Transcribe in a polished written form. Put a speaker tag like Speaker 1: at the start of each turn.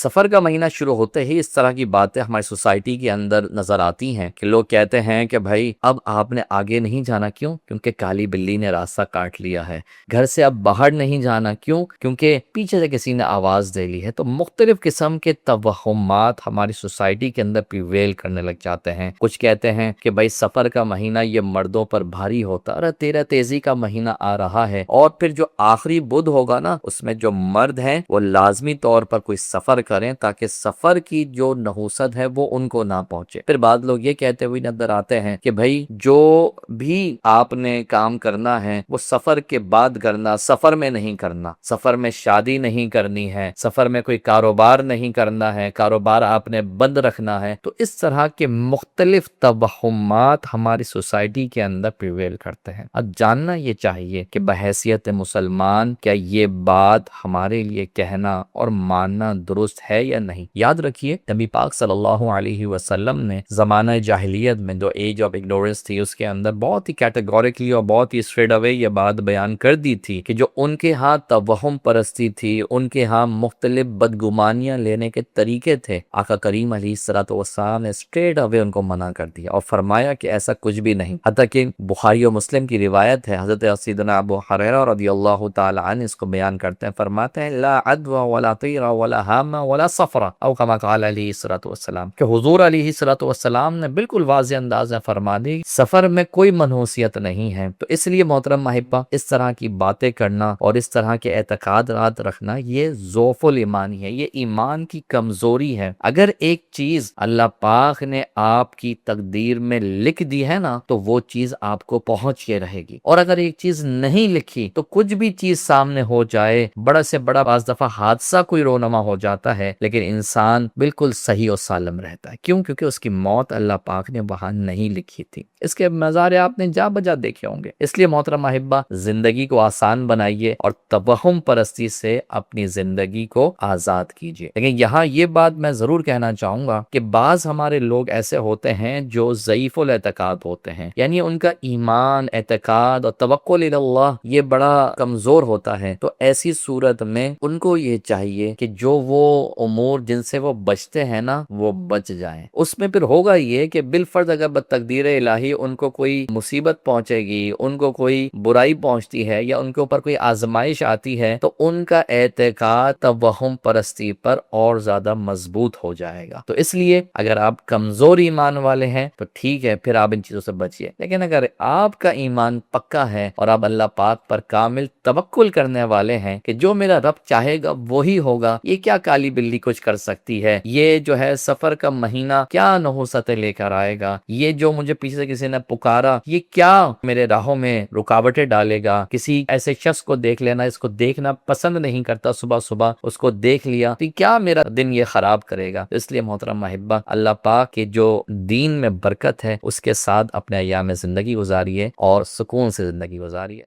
Speaker 1: سفر کا مہینہ شروع ہوتے ہی اس طرح کی باتیں ہماری سوسائٹی کے اندر نظر آتی ہیں کہ لوگ کہتے ہیں کہ بھائی اب آپ نے آگے نہیں جانا، کیوں؟ کیونکہ کالی بلی نے راستہ کاٹ لیا ہے۔ گھر سے اب باہر نہیں جانا، کیوں؟ کیونکہ پیچھے سے کسی نے آواز دے لی ہے۔ تو مختلف قسم کے توہمات ہماری سوسائٹی کے اندر پریویل کرنے لگ جاتے ہیں۔ کچھ کہتے ہیں کہ بھائی سفر کا مہینہ یہ مردوں پر بھاری ہوتا، ارے تیرا تیزی کا مہینہ آ رہا ہے، اور پھر جو آخری بدھ ہوگا نا، اس میں جو مرد ہیں وہ لازمی طور پر کوئی سفر کریں تاکہ سفر کی جو نحوست ہے وہ ان کو نہ پہنچے۔ پھر بعض لوگ یہ کہتے ہوئے نظر آتے ہیں کہ بھائی جو بھی آپ نے کام کرنا ہے وہ سفر کے بعد کرنا، سفر میں نہیں کرنا۔ سفر میں شادی نہیں کرنی ہے، سفر میں کوئی کاروبار نہیں کرنا ہے، کاروبار آپ نے بند رکھنا ہے۔ تو اس طرح کے مختلف توہمات ہماری سوسائٹی کے اندر پریویل کرتے ہیں۔ اب جاننا یہ چاہیے کہ بحیثیت مسلمان کیا یہ بات ہمارے لیے کہنا اور ماننا درست ہے یا نہیں۔ یاد رکھیے نبی پاک صلی اللہ علیہ وسلم نے زمانہ جاہلیت میں جو ایج آف اگنورنس تھی اس کے اندر بہت ہی کیٹیگوریکلی اور بہت ہی اسٹریٹ اوے یہ بات بیان کر دی تھی کہ جو ان کے ہاں توہم پرستی تھی، ان کے ہاں مختلف بدگمانیاں لینے کے طریقے تھے، آقا کریم علیہ الصلوۃ والسلام نے اسٹریٹ اوے ان کو منع کر دیا اور فرمایا کہ ایسا کچھ بھی نہیں۔ حتیٰ کہ بخاری و مسلم کی روایت ہے، حضرت سیدنا ابو ہریرہ رضی اللہ تعالی عنہ اس کو بیان کرتے ہیں، فرماتے ہیں لا عدوى ولا طیر ولا ہامہ ولا صفرہ او کما قال علیہ الصلوۃ والسلام، کہ حضور علیہ الصلوۃ والسلام نے بالکل واضح انداز میں فرما دی سفر میں کوئی منحوسیت نہیں ہے۔ تو اس لیے محترم احبہ، اس طرح کی باتیں کرنا اور اس طرح کے اعتقادات رکھنا یہ ضعف الایمانی ہے، یہ ایمان کی کمزوری ہے۔ اگر ایک چیز اللہ پاک نے آپ کی تقدیر میں لکھ دی ہے نا تو وہ چیز آپ کو پہنچ کے رہے گی، اور اگر ایک چیز نہیں لکھی تو کچھ بھی چیز سامنے ہو جائے، بڑا سے بڑا بعض دفعہ حادثہ کوئی رونما ہو جاتا ہے لیکن انسان بالکل صحیح و سالم رہتا ہے۔ کیوں؟ کیونکہ اس کی موت اللہ پاک نے وہاں نہیں لکھی تھی۔ اس کے مظاہرے آپ نے جا بجا دیکھے ہوں گے۔ اس لیے محترم احبہ، زندگی کو آسان بنائیے اور توہم پرستی سے اپنی زندگی کو آزاد کیجیے۔ لیکن یہاں یہ بات میں ضرور کہنا چاہوں گا کہ بعض ہمارے لوگ ایسے ہوتے ہیں جو ضعیف الاعتقاد ہوتے ہیں، یعنی ان کا ایمان، اعتقاد اور توکل اللہ یہ بڑا کمزور ہوتا ہے۔ تو ایسی صورت میں ان کو یہ چاہیے کہ جو وہ امور جن سے وہ بچتے ہیں نا وہ بچ جائیں۔ اس میں پھر ہوگا یہ کہ بالفرض اگر بتقدیر الہی ان کو کوئی مصیبت پہنچے گی، ان کو کوئی برائی پہنچتی ہے یا ان کے اوپر کوئی آزمائش آتی ہے تو ان کا اعتقاد توہم پرستی پر اور زیادہ مضبوط ہو جائے گا۔ تو اس لیے اگر آپ کمزور ایمان والے ہیں تو ٹھیک ہے، پھر آپ ان چیزوں سے بچیے۔ لیکن اگر آپ کا ایمان پکا ہے اور آپ اللہ پاک پر کامل توکل کرنے والے ہیں کہ جو میرا رب چاہے گا وہی ہوگا، یہ کیا کالی بلی کچھ کر سکتی ہے، یہ جو ہے سفر کا مہینہ کیا نحوستیں لے کر آئے گا، یہ جو مجھے پیچھے سے کسی نے پکارا یہ کیا میرے راہوں میں رکاوٹیں ڈالے گا، کسی ایسے شخص کو دیکھ لینا، اس کو دیکھنا پسند نہیں کرتا، صبح صبح اس کو دیکھ لیا تو کیا میرا دن یہ خراب کرے گا۔ اس لیے محترم احبہ، اللہ پاک کے جو دین میں برکت ہے اس کے ساتھ اپنے ایام زندگی گزاریے اور سکون سے زندگی گزاریے۔